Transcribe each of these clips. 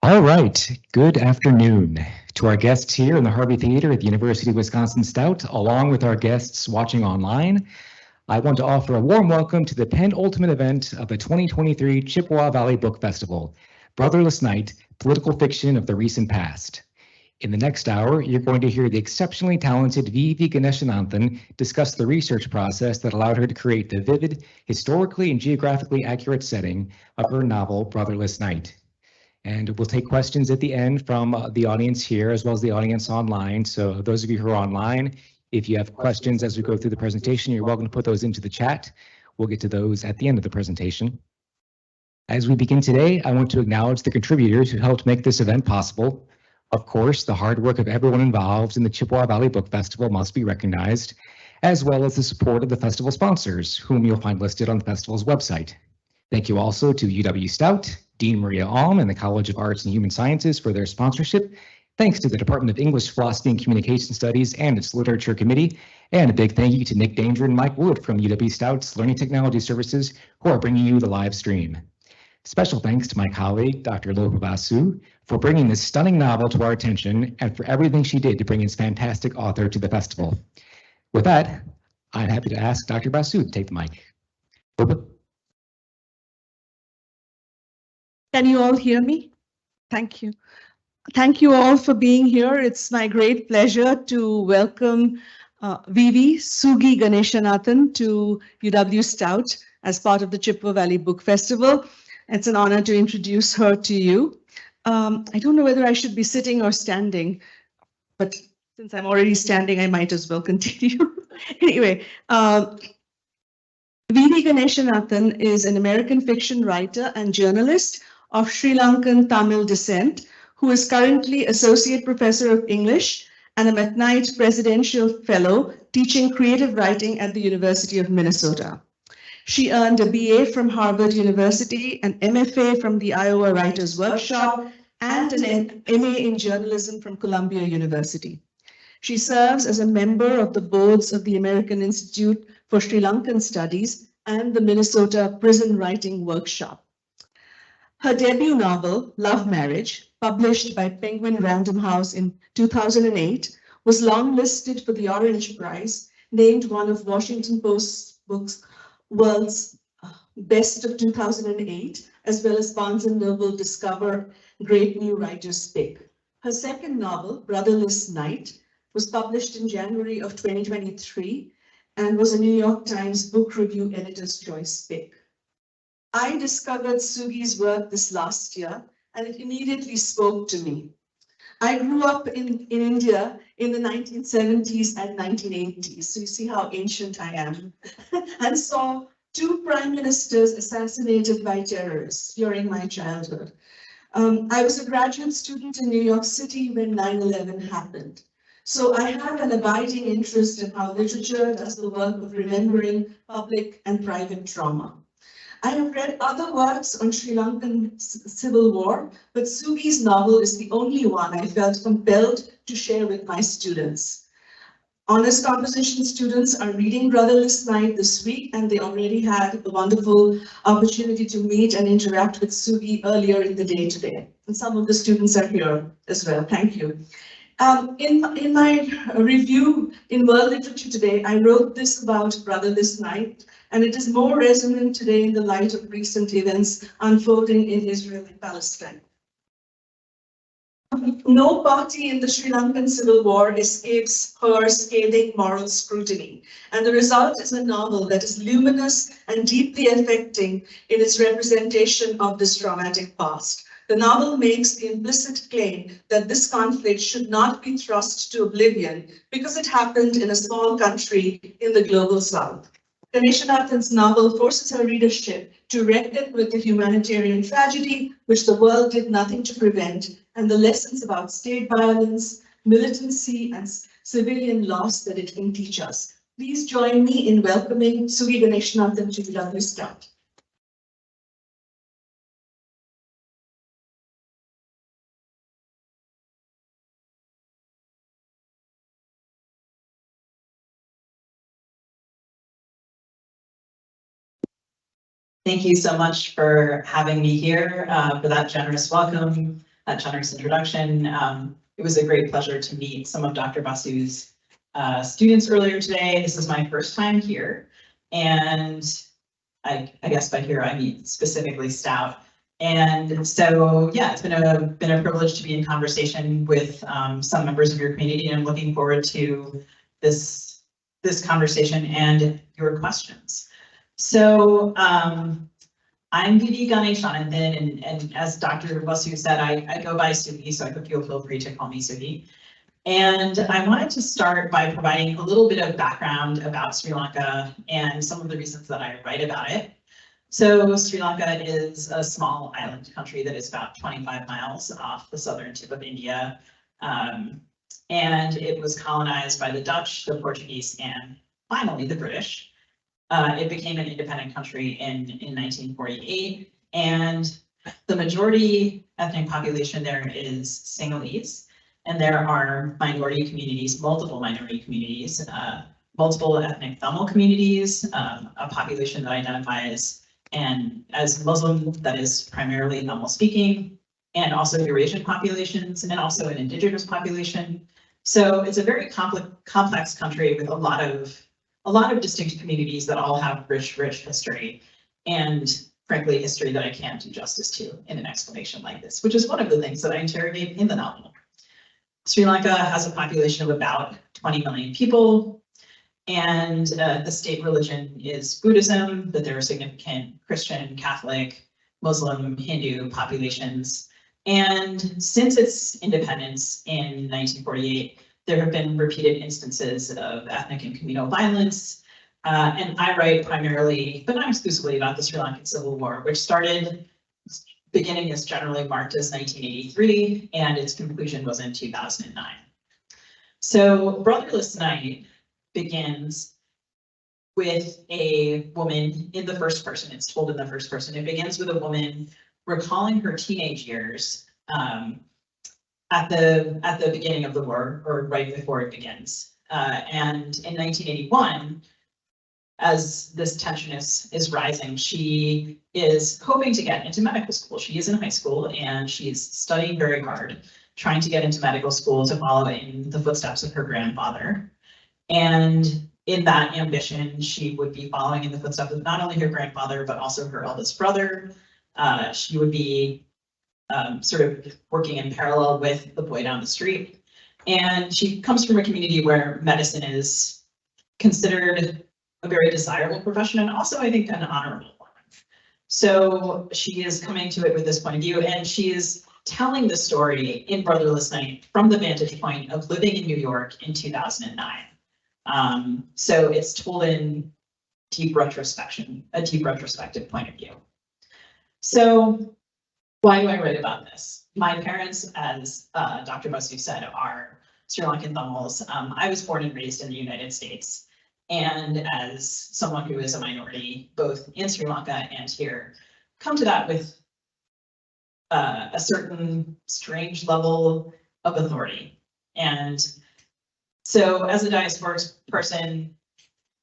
All right, good afternoon to our guests here in the Harvey Theater at the University of Wisconsin-Stout, along with our guests watching online. I want to offer a warm welcome to the penultimate event of the 2023 Chippewa Valley Book Festival, Brotherless Night, Political Fiction of the Recent Past. In the next hour, you're going to hear the exceptionally talented V.V. Ganeshananthan discuss the research process that allowed her to create the vivid, historically and geographically accurate setting of her novel, Brotherless Night. And we'll take questions at the end from the audience here as well as the audience online. So those of you who are online, if you have questions as we go through the presentation, you're welcome to put those into the chat. We'll get to those at the end of the presentation. As we begin today, I want to acknowledge the contributors who helped make this event possible. Of course, the hard work of everyone involved in the Chippewa Valley Book Festival must be recognized, as well as the support of the festival sponsors, whom you'll find listed on the festival's website. Thank you also to UW-Stout, Dean Maria Alm, and the College of Arts and Human Sciences for their sponsorship. Thanks to the Department of English, Philosophy, and Communication Studies and its Literature Committee. And a big thank you to Nick Danger and Mike Wood from UW-Stout's Learning Technology Services, who are bringing you the live stream. Special thanks to my colleague, Dr. Lopa Basu, for bringing this stunning novel to our attention and for everything she did to bring this fantastic author to the festival. With that, I'm happy to ask Dr. Basu to take the mic. Lopa? Can you all hear me? Thank you. Thank you all for being here. It's my great pleasure to welcome V.V. Sugi Ganeshananthan to UW-Stout as part of the Chippewa Valley Book Festival. It's an honor to introduce her to you. I don't know whether I should be sitting or standing, but since I'm already standing, I might as well continue. Anyway, V.V. Ganeshananthan is an American fiction writer and journalist of Sri Lankan Tamil descent, who is currently Associate Professor of English and a McKnight Presidential Fellow teaching creative writing at the University of Minnesota. She earned a BA from Harvard University, an MFA from the Iowa Writers Workshop, and an MA in journalism from Columbia University. She serves as a member of the boards of the American Institute for Sri Lankan Studies and the Minnesota Prison Writing Workshop. Her debut novel, Love Marriage, published by Penguin Random House in 2008, was longlisted for the Orange Prize, named one of Washington Post's books World's Best of 2008, as well as Barnes & Noble Discover Great New Writers pick. Her second novel, Brotherless Night, was published in January of 2023 and was a New York Times Book Review Editor's Choice pick. I discovered Sugi's work this last year, and it immediately spoke to me. I grew up in India in the 1970s and 1980s, so you see how ancient I am, and saw two prime ministers assassinated by terrorists during my childhood. I was a graduate student in New York City when 9/11 happened. So I have an abiding interest in how literature does the work of remembering public and private trauma. I have read other works on Sri Lankan civil war, but Sugi's novel is the only one I felt compelled to share with my students. Honors composition students are reading Brotherless Night this week, and they already had the wonderful opportunity to meet and interact with Sugi earlier in the day today. And some of the students are here as well. Thank you. In my review in World Literature today, I wrote this about Brotherless Night, and it is more resonant today in the light of recent events unfolding in Israel and Palestine. No party in the Sri Lankan civil war escapes her scathing moral scrutiny, and the result is a novel that is luminous and deeply affecting in its representation of this traumatic past. The novel makes the implicit claim that this conflict should not be thrust to oblivion because it happened in a small country in the global south. Ganeshananthan's novel forces her readership to reckon with the humanitarian tragedy which the world did nothing to prevent, and the lessons about state violence, militancy, and civilian loss that it can teach us. Please join me in welcoming Sri Ganeshananthan to UW-Stout. Thank you so much for having me here, for that generous welcome, that generous introduction. It was a great pleasure to meet some of Dr. Basu's students earlier today. This is my first time here, and I guess by here I mean specifically Stout. And so, yeah, it's been a privilege to be in conversation with some members of your community, and I'm looking forward to this conversation and your questions. So I'm Ganeshananthan, and as Dr. Basu said, I go by Suhi, so I hope you'll feel free to call me Suhi. And I wanted to start by providing a little bit of background about Sri Lanka and some of the reasons that I write about it. So Sri Lanka is a small island country that is about 25 miles off the southern tip of India. And it was colonized by the Dutch, the Portuguese, and finally the British. It became an independent country in 1948, and the majority ethnic population there is Sinhalese, and there are minority communities, multiple minority communities, multiple ethnic Tamil communities, a population that identifies as Muslim that is primarily Tamil speaking, and also Eurasian populations, and also an indigenous population. So it's a very complex country with a lot of distinct communities that all have rich history, and frankly, history that I can't do justice to in an explanation like this, which is one of the things that I interrogate in the novel. Sri Lanka has a population of about 20 million people, and the state religion is Buddhism, but there are significant Christian, Catholic, Muslim, Hindu populations. And since its independence in 1948, there have been repeated instances of ethnic and communal violence. And I write primarily, but not exclusively, about the Sri Lankan Civil War, which beginning is generally marked as 1983, and its conclusion was in 2009. So Brotherless Night begins with a woman in the first person. It's told in the first person. It begins with a woman recalling her teenage years at the beginning of the war, or right before it begins. And in 1981, as this tension is rising, she is hoping to get into medical school. She is in high school and she's studying very hard, trying to get into medical school to follow in the footsteps of her grandfather. And in that ambition, she would be following in the footsteps of not only her grandfather, but also her eldest brother. She would be sort of working in parallel with the boy down the street. And she comes from a community where medicine is considered a very desirable profession, and also, I think, an honorable one. So she is coming to it with this point of view, and she is telling the story in Brotherless Night from the vantage point of living in New York in 2009. So it's told in deep retrospection, a deep retrospective point of view. So why do I write about this? My parents, as Dr. Basu said, are Sri Lankan Tamils. I was born and raised in the United States. And as someone who is a minority, both in Sri Lanka and here, come to that with a certain strange level of authority. And so as a diasporic person,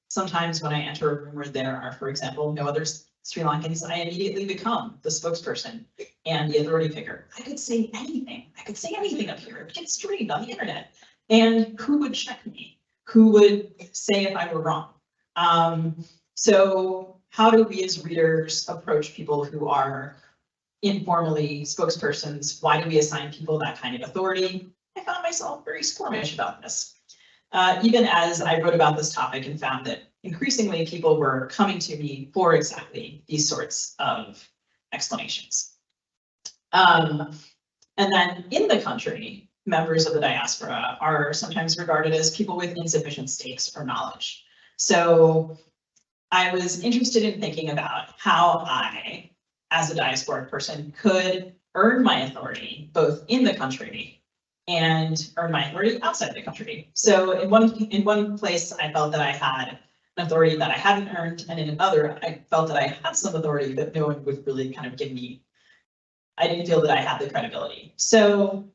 sometimes when I enter a room where there are, for example, no other Sri Lankans, I immediately become the spokesperson and the authority figure. I could say anything. I could say anything up here. It gets streamed on the internet. And who would check me? Who would say if I were wrong? So how do we as readers approach people who are informally spokespersons? Why do we assign people that kind of authority? I found myself very squirmish about this. Even as I wrote about this topic and found that increasingly people were coming to me for exactly these sorts of explanations. And then in the country, members of the diaspora are sometimes regarded as people with insufficient stakes or knowledge. So I was interested in thinking about how I, as a diasporic person, could earn my authority both in the country or my authority outside the country. So in one place, I felt that I had an authority that I hadn't earned, and in another, I felt that I had some authority that no one would really kind of give me. I didn't feel that I had the credibility. So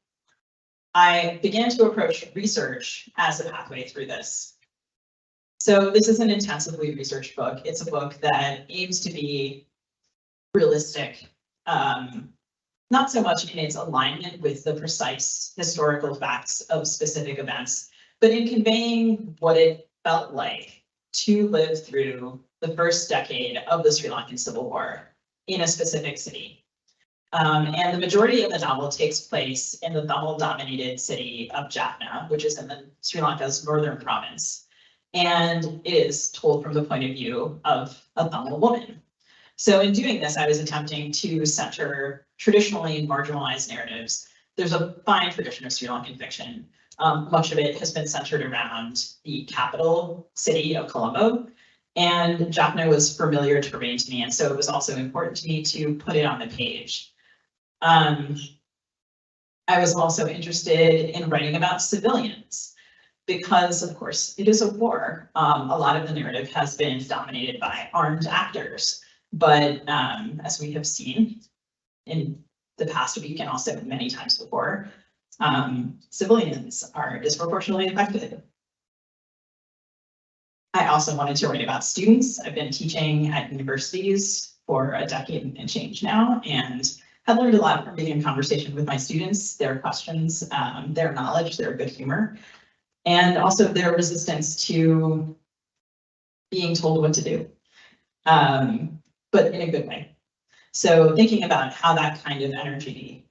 I began to approach research as a pathway through this. So this is an intensively researched book. It's a book that aims to be realistic, not so much in its alignment with the precise historical facts of specific events, but in conveying what it felt like to live through the first decade of the Sri Lankan Civil War in a specific city. And the majority of the novel takes place in the Tamil-dominated city of Jaffna, which is in Sri Lanka's northern province. And it is told from the point of view of a Tamil woman. So in doing this, I was attempting to center traditionally marginalized narratives. There's a fine tradition of Sri Lankan fiction. Much of it has been centered around the capital city of Colombo. And Jaffna was familiar terrain to me, and so it was also important to me to put it on the page. I was also interested in writing about civilians because, of course, it is a war. A lot of the narrative has been dominated by armed actors, but as we have seen in the past week and also many times before, civilians are disproportionately affected. I also wanted to write about students. I've been teaching at universities for a decade and change now, and have learned a lot from being in conversation with my students, their questions, their knowledge, their good humor, and also their resistance to being told what to do, but in a good way. So thinking about how that kind of energy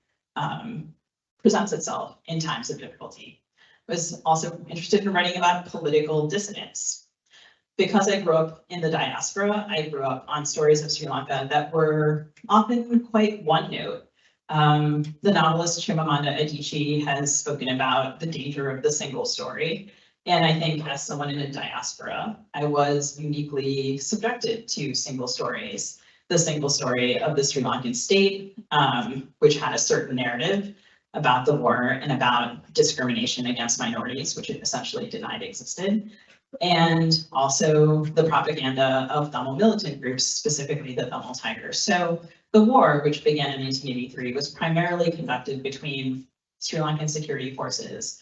presents itself in times of difficulty. I was also interested in writing about political dissidence. Because I grew up in the diaspora, I grew up on stories of Sri Lanka that were often quite one note. The novelist Chimamanda Adichie has spoken about the danger of the single story. And I think as someone in a diaspora, I was uniquely subjected to single stories. The single story of the Sri Lankan state, which had a certain narrative about the war and about discrimination against minorities, which it essentially denied existed. And also the propaganda of Tamil militant groups, specifically the Tamil Tigers. So the war, which began in 1983, was primarily conducted between Sri Lankan security forces,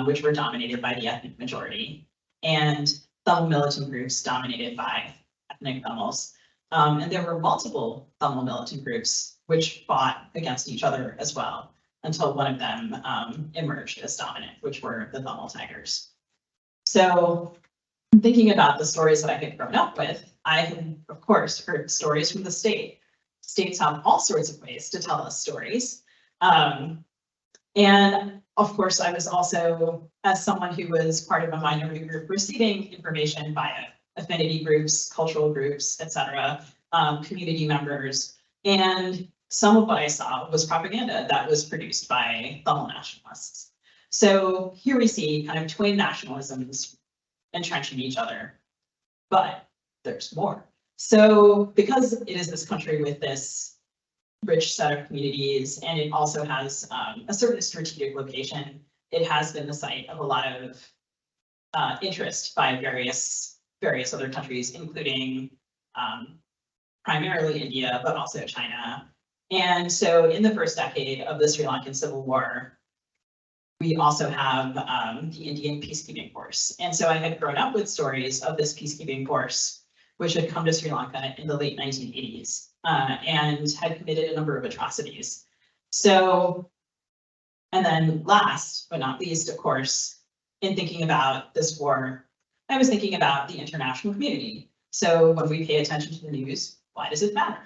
which were dominated by the ethnic majority, and Tamil militant groups dominated by ethnic Tamils. And there were multiple Tamil militant groups which fought against each other as well, until one of them emerged as dominant, which were the Tamil Tigers. So thinking about the stories that I had grown up with, I had, of course, heard stories from the state. States have all sorts of ways to tell us stories. And of course, I was also, as someone who was part of a minority group, receiving information via affinity groups, cultural groups, etc., community members. And some of what I saw was propaganda that was produced by Tamil nationalists. So here we see kind of twin nationalisms entrenching each other, but there's more. So because it is this country with this rich set of communities, and it also has a certain strategic location, it has been the site of a lot of interest by various other countries, including primarily India, but also China. And so in the first decade of the Sri Lankan Civil War, we also have the Indian peacekeeping force. And so I had grown up with stories of this peacekeeping force, which had come to Sri Lanka in the late 1980s and had committed a number of atrocities. So, and then last but not least, of course, in thinking about this war, I was thinking about the international community. So when we pay attention to the news, why does it matter?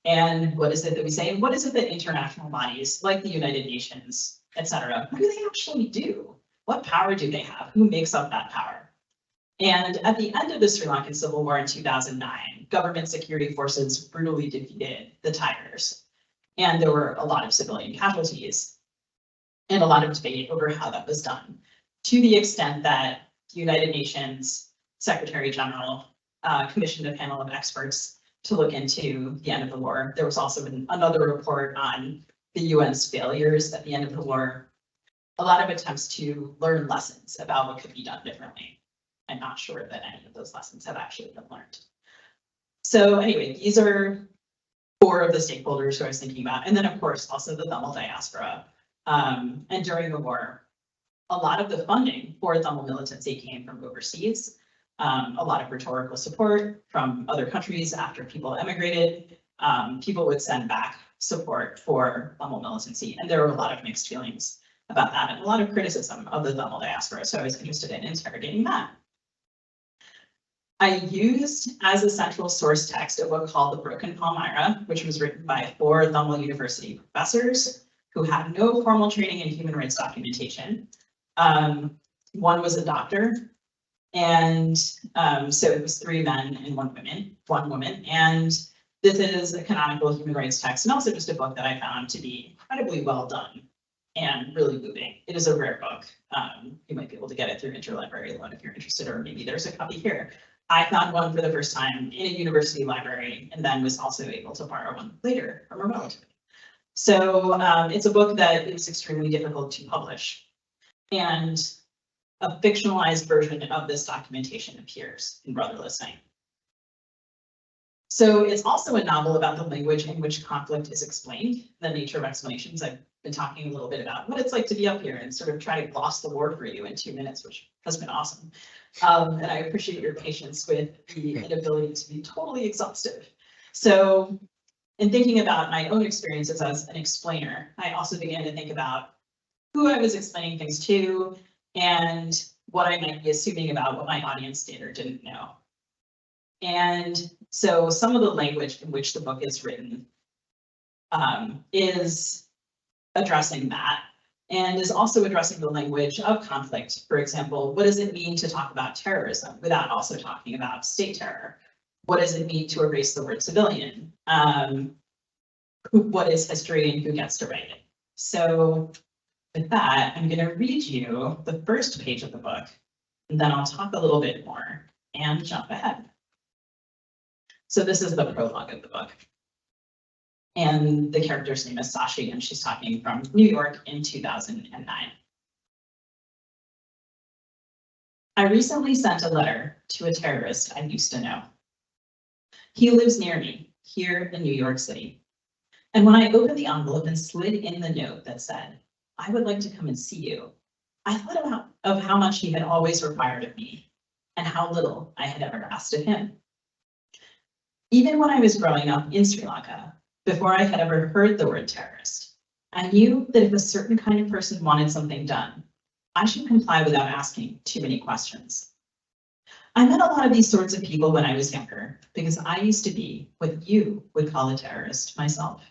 And what is it that we say? And what is it that international bodies like the United Nations, etc., what do they actually do? What power do they have? Who makes up that power? And at the end of the Sri Lankan Civil War in 2009, government security forces brutally defeated the Tigers. And there were a lot of civilian casualties and a lot of debate over how that was done, to the extent that the United Nations Secretary General commissioned a panel of experts to look into the end of the war. There was also another report on the UN's failures at the end of the war. a lot of attempts to learn lessons about what could be done differently. I'm not sure that any of those lessons have actually been learned. So anyway, these are 4 of the stakeholders who I was thinking about. And then of course, also the Tamil diaspora. And during the war, a lot of the funding for Tamil militancy came from overseas. A lot of rhetorical support from other countries after people emigrated. People would send back support for Tamil militancy. And there were a lot of mixed feelings about that and a lot of criticism of the Tamil diaspora. So I was interested in interrogating that. I used as a central source text a book called The Broken Palmyra, which was written by 4 Tamil University professors who had no formal training in human rights documentation. One was a doctor, and so it was 3 men and 1 woman. And this is a canonical human rights text, and also just a book that I found to be incredibly well done and really moving. It is a rare book. You might be able to get it through interlibrary loan if you're interested, or maybe there's a copy here. I found one for the first time in a university library, and then was also able to borrow one later from a relative. So it's a book that is extremely difficult to publish. And a fictionalized version of this documentation appears in Brotherless. So it's also a novel about the language in which conflict is explained, the nature of explanations. I've been talking a little bit about what it's like to be up here and sort of try to gloss the war for you in 2 minutes, which has been awesome. And I appreciate your patience with the inability to be totally exhaustive. So in thinking about my own experiences as an explainer, I also began to think about who I was explaining things to and what I might be assuming about what my audience did or didn't know. And so some of the language in which the book is written is addressing that, and is also addressing the language of conflict. For example, what does it mean to talk about terrorism without also talking about state terror? What does it mean to erase the word civilian? What is history and who gets to write it? So with that, I'm going to read you the first page of the book, and then I'll talk a little bit more and jump ahead. So this is the prologue of the book. And the character's name is Sashi, and she's talking from New York in 2009. I recently sent a letter to a terrorist I used to know. He lives near me, here in New York City. And when I opened the envelope and slid in the note that said, "I would like to come and see you," I thought of how much he had always required of me and how little I had ever asked of him. Even when I was growing up in Sri Lanka, before I had ever heard the word terrorist, I knew that if a certain kind of person wanted something done, I should comply without asking too many questions. I met a lot of these sorts of people when I was younger, because I used to be what you would call a terrorist myself.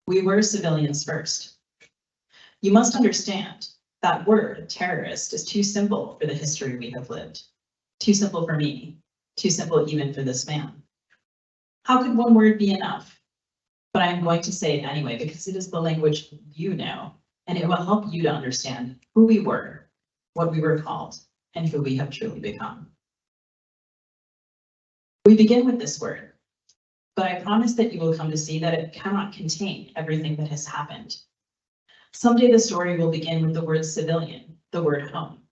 We were civilians first. You must understand that word terrorist is too simple for the history we have lived, too simple for me, too simple even for this man. How could one word be enough? But I am going to say it anyway, because it is the language you know, and it will help you to understand who we were, what we were called, and who we have truly become. We begin with this word, but I promise that you will come to see that it cannot contain everything that has happened. Someday the story will begin with the word civilian, the word home.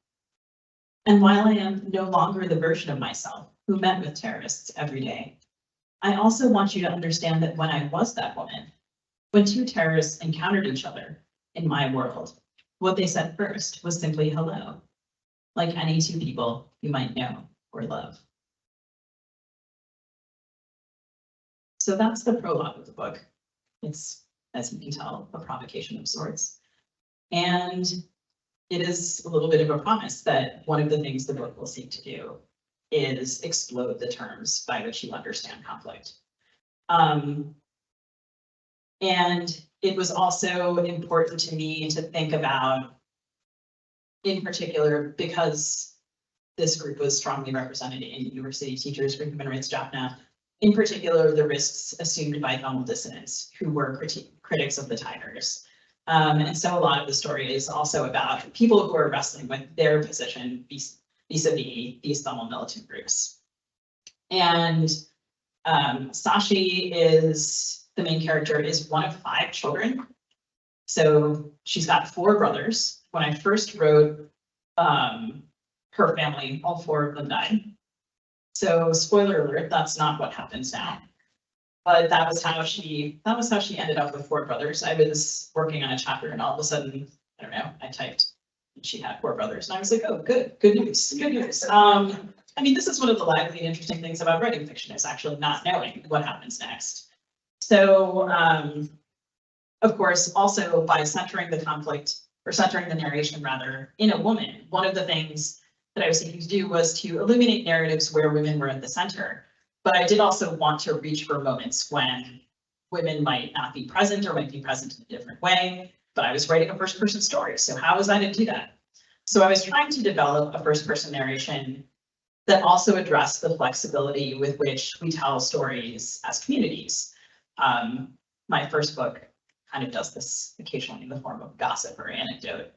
And while I am no longer the version of myself who met with terrorists every day, I also want you to understand that when I was that woman, when 2 terrorists encountered each other in my world, what they said first was simply hello, like any 2 people you might know or love. So that's the prologue of the book. It's, as you can tell, a provocation of sorts. And it is a little bit of a promise that one of the things the book will seek to do is explode the terms by which you understand conflict. And it was also important to me to think about, in particular, because this group was strongly represented in University Teachers for Human Rights Jaffna, in particular, the risks assumed by Tamil dissidents who were critics of the Tigers. And so a lot of the story is also about people who are wrestling with their position vis-a-vis these Tamil militant groups. And Sashi is, the main character, is one of 5 children. So she's got 4 brothers. When I first wrote her family, all 4 of them died. So spoiler alert, that's not what happens now. But that was how she ended up with 4 brothers. I was working on a chapter and all of a sudden, I don't know, I typed and she had 4 brothers and I was like, oh, good news, good news. I mean, this is one of the lively and interesting things about writing fiction is actually not knowing what happens next. So, of course, also by centering the conflict or centering the narration rather in a woman, one of the things that I was seeking to do was to illuminate narratives where women were at the center. But I did also want to reach for moments when women might not be present or might be present in a different way, but I was writing a first person story. So how was I to do that? So I was trying to develop a first person narration that also addressed the flexibility with which we tell stories as communities. My first book kind of does this occasionally in the form of gossip or anecdote.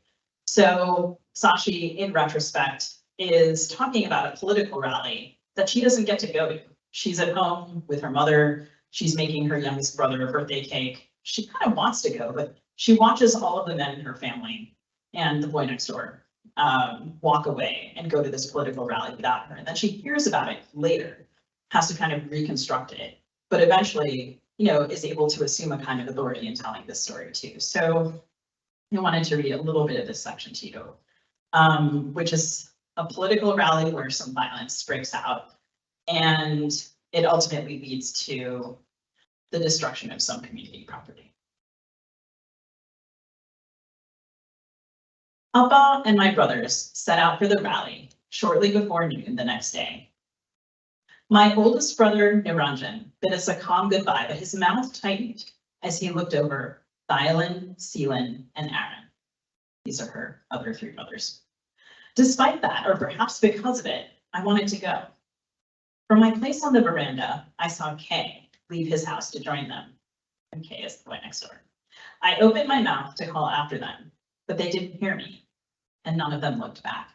So Sashi, in retrospect, is talking about a political rally that she doesn't get to go to. She's at home with her mother. She's making her youngest brother a birthday cake. She kind of wants to go, but she watches all of the men in her family and the boy next door walk away and go to this political rally without her. And then she hears about it later, has to kind of reconstruct it, but eventually, is able to assume a kind of authority in telling this story too. So I wanted to read a little bit of this section to you, which is a political rally where some violence breaks out and it ultimately leads to the destruction of some community property. Appa and my brothers set out for the rally shortly before noon the next day. My oldest brother, Niranjan, bid us a calm goodbye, but his mouth tightened as he looked over Thailand, Seelan, and Aaron. These are her other 3 brothers. Despite that, or perhaps because of it, I wanted to go. From my place on the veranda, I saw Kay leave his house to join them. And Kay is the boy next door. I opened my mouth to call after them, but they didn't hear me, and none of them looked back.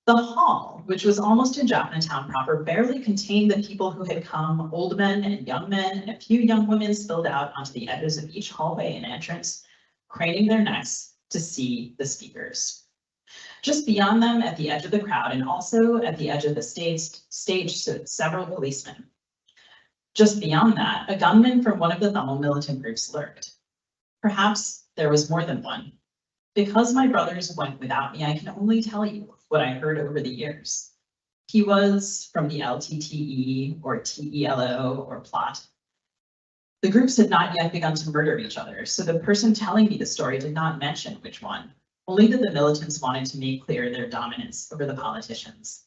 The hall, which was almost in Jaffna Town proper, barely contained the people who had come, old men and young men, and a few young women spilled out onto the edges of each hallway and entrance, craning their necks to see the speakers. Just beyond them, at the edge of the crowd, and also at the edge of the stage stood several policemen. Just beyond that, a gunman from one of the Tamil militant groups lurked. Perhaps there was more than one. Because my brothers went without me, I can only tell you what I heard over the years. He was from the LTTE or TELO or plot. The groups had not yet begun to murder each other, so the person telling me the story did not mention which one, only that the militants wanted to make clear their dominance over the politicians.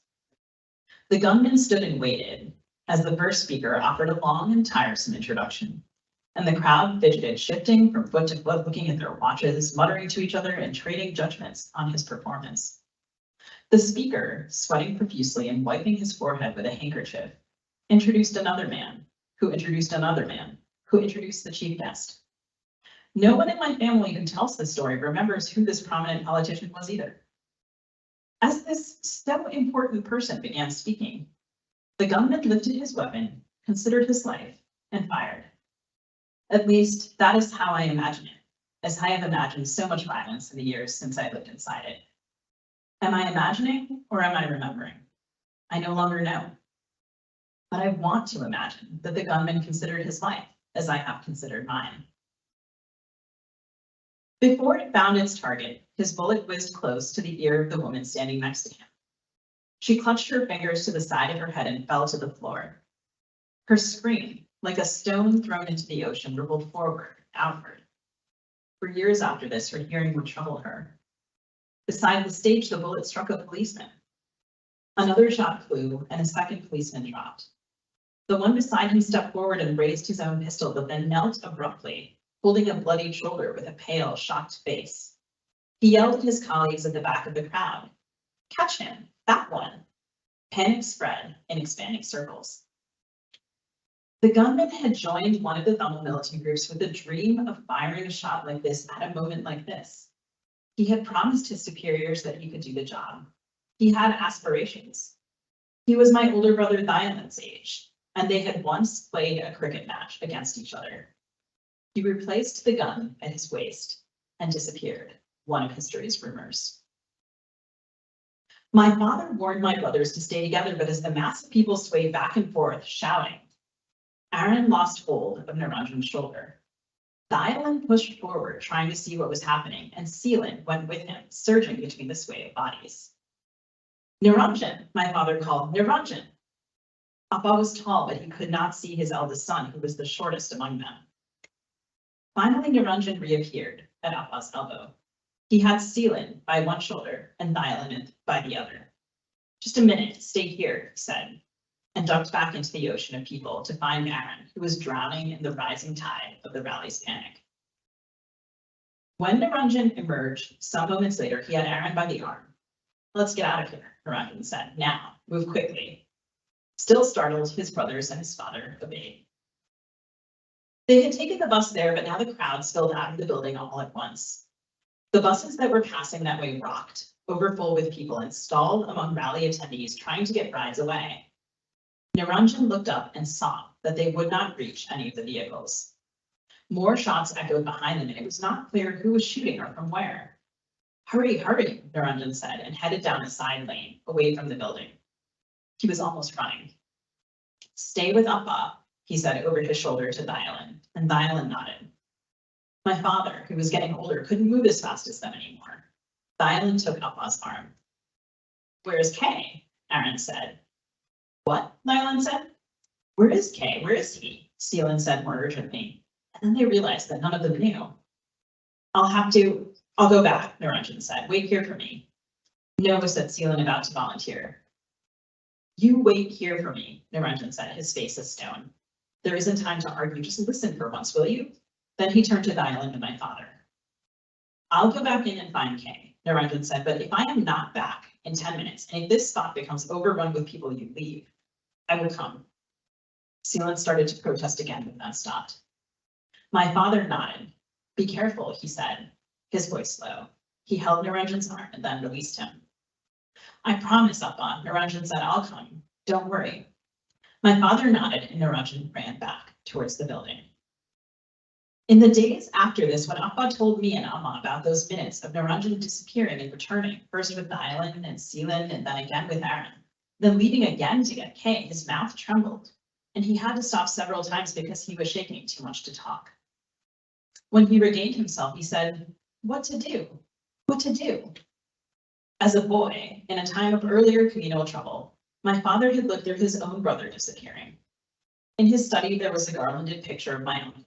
The gunmen stood and waited as the first speaker offered a long and tiresome introduction, and the crowd fidgeted, shifting from foot to foot, looking at their watches, muttering to each other, and trading judgments on his performance. The speaker, sweating profusely and wiping his forehead with a handkerchief, introduced another man, who introduced another man, who introduced the chief guest. No one in my family who tells this story remembers who this prominent politician was either. As this so important person began speaking, the gunman lifted his weapon, considered his life, and fired. At least that is how I imagine it, as I have imagined so much violence in the years since I lived inside it. Am I imagining or am I remembering? I no longer know. But I want to imagine that the gunman considered his life as I have considered mine. Before it found its target, his bullet whizzed close to the ear of the woman standing next to him. She clutched her fingers to the side of her head and fell to the floor. Her scream, like a stone thrown into the ocean, rippled forward, outward. For years after this, her hearing would trouble her. Beside the stage, the bullet struck a policeman. Another shot flew, and a second policeman dropped. The one beside him stepped forward and raised his own pistol, but then knelt abruptly, holding a bloodied shoulder with a pale, shocked face. He yelled at his colleagues at the back of the crowd. Catch him, that one. Panic spread in expanding circles. The gunman had joined one of the Tamil militant groups with a dream of firing a shot like this at a moment like this. He had promised his superiors that he could do the job. He had aspirations. He was my older brother Thailand's age, and they had once played a cricket match against each other. He replaced the gun at his waist and disappeared, one of history's rumors. My father warned my brothers to stay together, but as the mass of people swayed back and forth, shouting, Aaron lost hold of Niranjan's shoulder. Thailand pushed forward, trying to see what was happening, and Seelan went with him, surging between the sway of bodies. Niranjan, my father called, Niranjan. Appa was tall, but he could not see his eldest son, who was the shortest among them. Finally, Niranjan reappeared at Appa's elbow. He had Seelan by one shoulder and Thailand by the other. Just a minute, stay here, he said, and ducked back into the ocean of people to find Aaron, who was drowning in the rising tide of the rally's panic. When Niranjan emerged some moments later, he had Aaron by the arm. Let's get out of here, Niranjan said. Now, move quickly. Still startled, his brothers and his father obeyed. They had taken the bus there, but now the crowd spilled out of the building all at once. The buses that were passing that way rocked, overfull with people, and stalled among rally attendees trying to get rides away. Niranjan looked up and saw that they would not reach any of the vehicles. More shots echoed behind them, and it was not clear who was shooting or from where. Hurry, hurry, Niranjan said, and headed down a side lane, away from the building. He was almost running. Stay with Appa, he said over his shoulder to Thailand, and Thailand nodded. My father, who was getting older, couldn't move as fast as them anymore. Thailand took Appa's arm. Where's Kay? Aaron said. What? Thailand said. Where is Kay? Where is he? Seelan said more urgently. And then they realized that none of them knew. I'll go back, Niranjan said. Wait here for me. No, said Seelan, about to volunteer. You wait here for me, Niranjan said, his face a stone. There isn't time to argue. Just listen for once, will you? Then he turned to Thailand and my father. I'll go back in and find Kay, Niranjan said, but if I am not back in 10 minutes, and if this spot becomes overrun with people you leave, I will come. Seelan started to protest again, but then stopped. My father nodded. Be careful, he said, his voice low. He held Niranjan's arm and then released him. I promise, Appa, Niranjan said, I'll come. Don't worry. My father nodded and Niranjan ran back towards the building. In the days after this, when Appa told me and Amma about those minutes of Niranjan disappearing and returning, first with the island and Seelan and then again with Aaron, then leaving again to get Kay, his mouth trembled, and he had to stop several times because he was shaking too much to talk. When he regained himself, he said, what to do? What to do? As a boy, in a time of earlier communal trouble, my father had looked through his own brother disappearing. In his study, there was a garlanded picture of my uncle,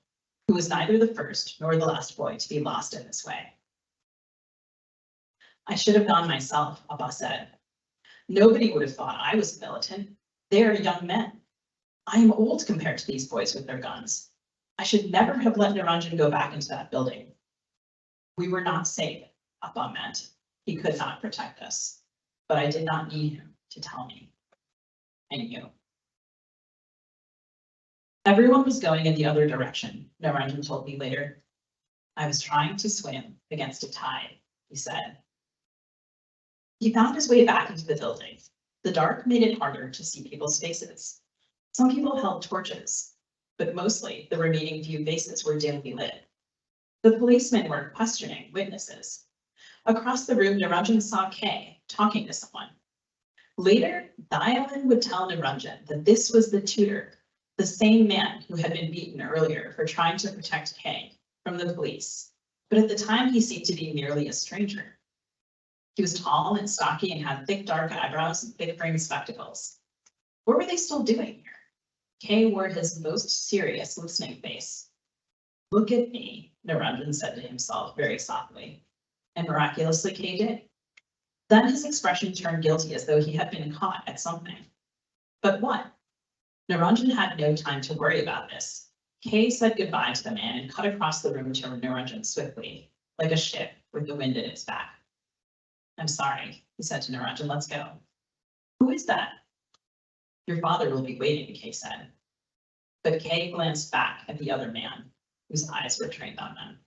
who was neither the first nor the last boy to be lost in this way. I should have gone myself, Appa said. Nobody would have thought I was militant. They are young men. I am old compared to these boys with their guns. I should never have let Niranjan go back into that building. We were not safe, Appa meant. He could not protect us, but I did not need him to tell me. I knew. Everyone was going in the other direction, Niranjan told me later. I was trying to swim against a tide, he said. He found his way back into the building. The dark made it harder to see people's faces. Some people held torches, but mostly the remaining few faces were dimly lit. The policemen were questioning witnesses. Across the room, Niranjan saw Kay talking to someone. Later, Thailand would tell Niranjan that this was the tutor, the same man who had been beaten earlier for trying to protect Kay from the police. But at the time, he seemed to be merely a stranger. He was tall and stocky and had thick dark eyebrows and thick framed spectacles. What were they still doing here? Kay wore his most serious listening face. Look at me, Niranjan said to himself very softly. And miraculously, Kay did. Then his expression turned guilty as though he had been caught at something. But what? Niranjan had no time to worry about this. Kay said goodbye to the man and cut across the room to Niranjan swiftly, like a ship with the wind at its back. I'm sorry, he said to Niranjan, let's go. Who is that? Your father will be waiting, Kay said. But Kay glanced back at the other man, whose eyes were trained on them.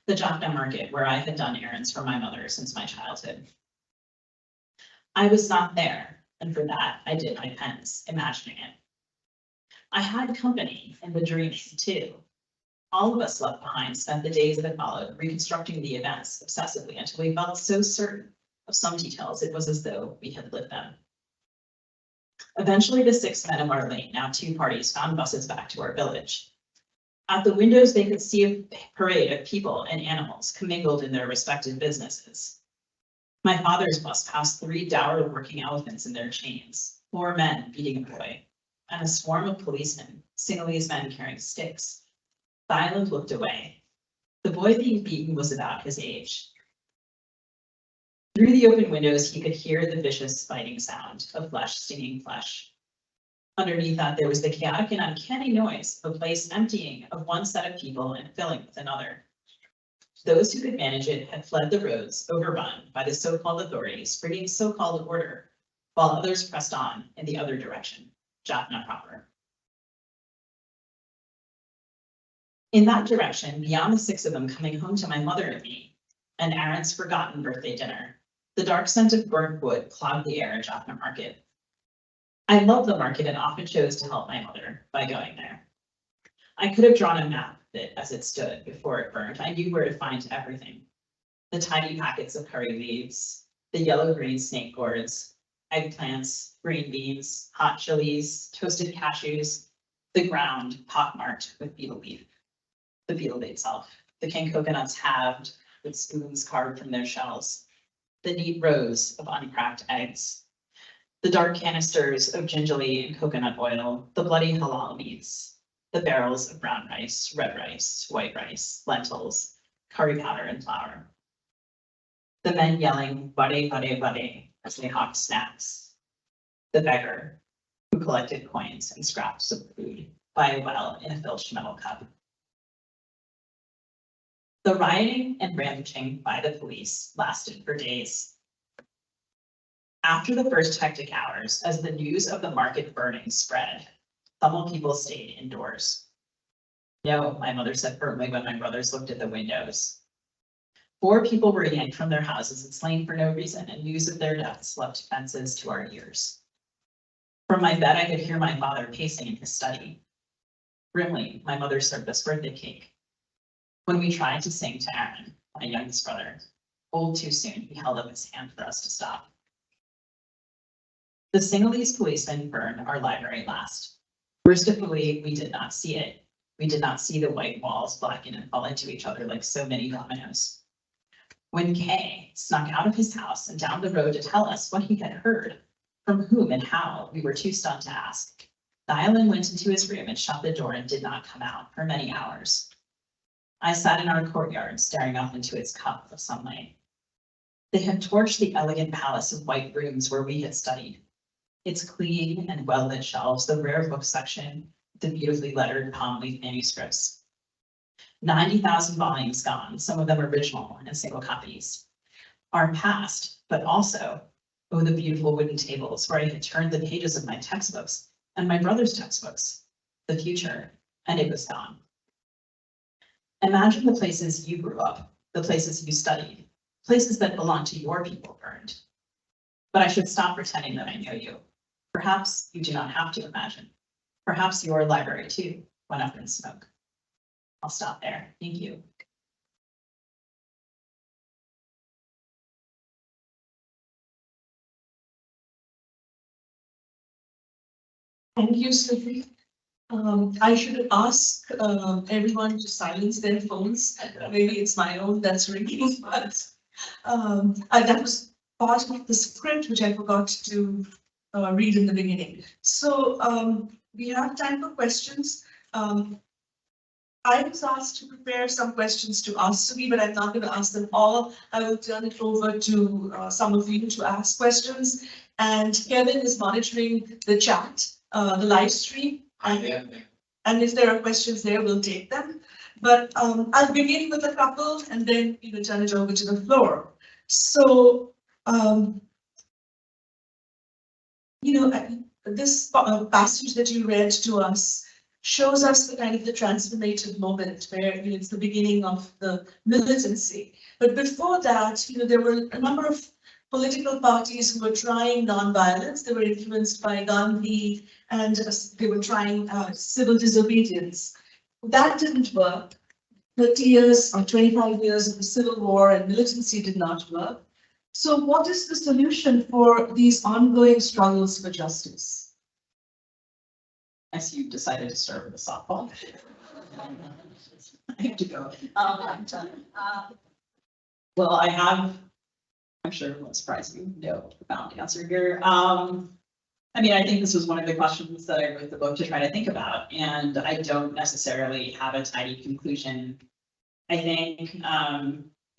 the Jaffna Market, where I had done errands for my mother since my childhood. I was not there, and for that I did my pens, imagining it. I had company in the dream too. All of us left behind spent the days that followed reconstructing the events obsessively until we felt so certain of some details it was as though we had lived them. Eventually, the 6 men of our lane, now 2 parties, found buses back to our village. At the windows, they could see a parade of people and animals commingled in their respective businesses. My father's bus passed 3 dour working elephants in their chains, 4 men beating a boy, and a swarm of policemen, Sinhalese men carrying sticks. Thailand looked away. The boy being beaten was about his age. Through the open windows, he could hear the vicious fighting sound of flesh stinging flesh. Underneath that, there was the chaotic and uncanny noise of a place emptying of one set of people and filling with another. Those who could manage it had fled the roads, overrun by the so-called authorities, bringing so-called order, while others pressed on in the other direction, Jaffna proper. In that direction, beyond the 6 of them coming home to my mother and me, an Aaron's forgotten birthday dinner, the dark scent of burnt wood clogged the air at Jaffna Market. I loved the market and often chose to help my mother by going there. I could have drawn a map of it as it stood before it burned. I knew where to find everything. The tiny packets of curry leaves, the yellow-green snake gourds, eggplants, green beans, hot chilies, toasted cashews, the ground pockmarked with beetle leaf. The beetle itself, the king coconuts halved with spoons carved from their shells, the neat rows of uncracked eggs, the dark canisters of gingerly and coconut oil, the bloody halal meats, the barrels of brown rice, red rice, white rice, lentils, curry powder, and flour. The men yelling "Vade, vade, vade" as they hawked snacks. The beggar who collected coins and scraps of food by a well in a filched metal cup. The rioting and rampaging by the police lasted for days. After the first hectic hours, as the news of the market burning spread, some people stayed indoors. No, my mother said firmly when my brothers looked at the windows. 4 people were yanked from their houses and slain for no reason, and news of their deaths leapt fences to our ears. From my bed, I could hear my father pacing in his study. Grimly, my mother served us birthday cake. When we tried to sing to Aaron, my youngest brother, old too soon, he held up his hand for us to stop. The Sinhalese policemen burned our library last. Mercifully, we did not see it. We did not see the white walls blacken and fall into each other like so many dominoes. When Kay snuck out of his house and down the road to tell us what he had heard, from whom and how, we were too stunned to ask. Thailand went into his room and shut the door and did not come out for many hours. I sat in our courtyard, staring up into its cup of sunlight. They had torched the elegant palace of white rooms where we had studied. Its clean and well-lit shelves, the rare book section, the beautifully lettered palm leaf manuscripts. 90,000 volumes gone, some of them original and single copies. Our past, but also, oh, the beautiful wooden tables where I had turned the pages of my textbooks and my brother's textbooks. The future, and it was gone. Imagine the places you grew up, the places you studied, places that belong to your people burned. But I should stop pretending that I know you. Perhaps you do not have to imagine. Perhaps your library too went up in smoke. I'll stop there. Thank you. Thank you, Sophie. I should ask everyone to silence their phones. Maybe it's my own that's ringing, but that was part of the script which I forgot to read in the beginning. So we have time for questions. I was asked to prepare some questions to ask Sophie, but I'm not going to ask them all. I will turn it over to some of you to ask questions. And Kevin is monitoring the chat, the live stream. And if there are questions there, we'll take them. But I'll begin with a couple and then turn it over to the floor. So, this passage that you read to us shows us the kind of the transformative moment where it's the beginning of the militancy. But before that, there were a number of political parties who were trying nonviolence. They were influenced by Gandhi, and they were trying civil disobedience. That didn't work. 30 years or 25 years of the Civil War and militancy did not work. So what is the solution for these ongoing struggles for justice? I see you decided to start with a softball. I have to go. Well, I'm sure it won't surprise you, no profound answer here. I mean, I think this was one of the questions that I wrote the book to try to think about, and I don't necessarily have a tidy conclusion. I think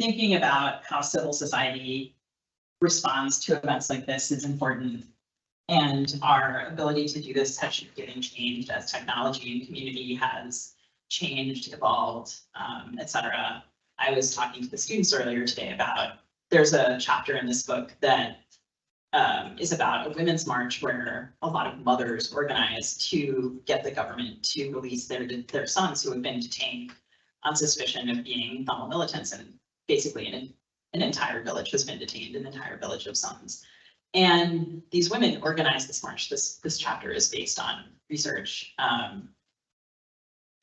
thinking about how civil society responds to events like this is important, and our ability to do this has getting changed as technology and community has changed, evolved, etc. I was talking to the students earlier today about, there's a chapter in this book that is about a women's march where a lot of mothers organized to get the government to release their sons who have been detained on suspicion of being Tamil militants, and basically an entire village has been detained, an entire village of sons. And these women organized this march. This chapter is based on research.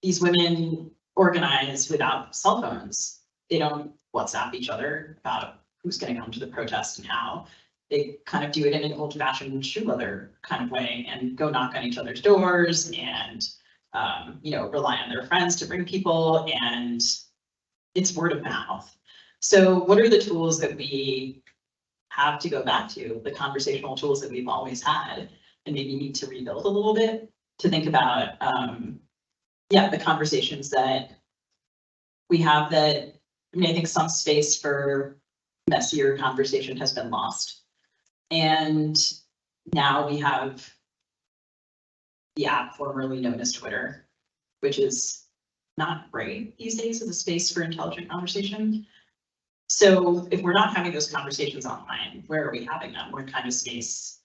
These women organize without cell phones. They don't WhatsApp each other about who's going to come to the protest and how. They kind of do it in an old-fashioned shoe leather kind of way and go knock on each other's doors and rely on their friends to bring people, and it's word of mouth. So what are the tools that we have to go back to, the conversational tools that we've always had and maybe need to rebuild a little bit to think about, the conversations that we have that, I think some space for messier conversation has been lost. And now we have the app formerly known as Twitter, which is not great these days as a space for intelligent conversation. So if we're not having those conversations online, where are we having them? What kind of space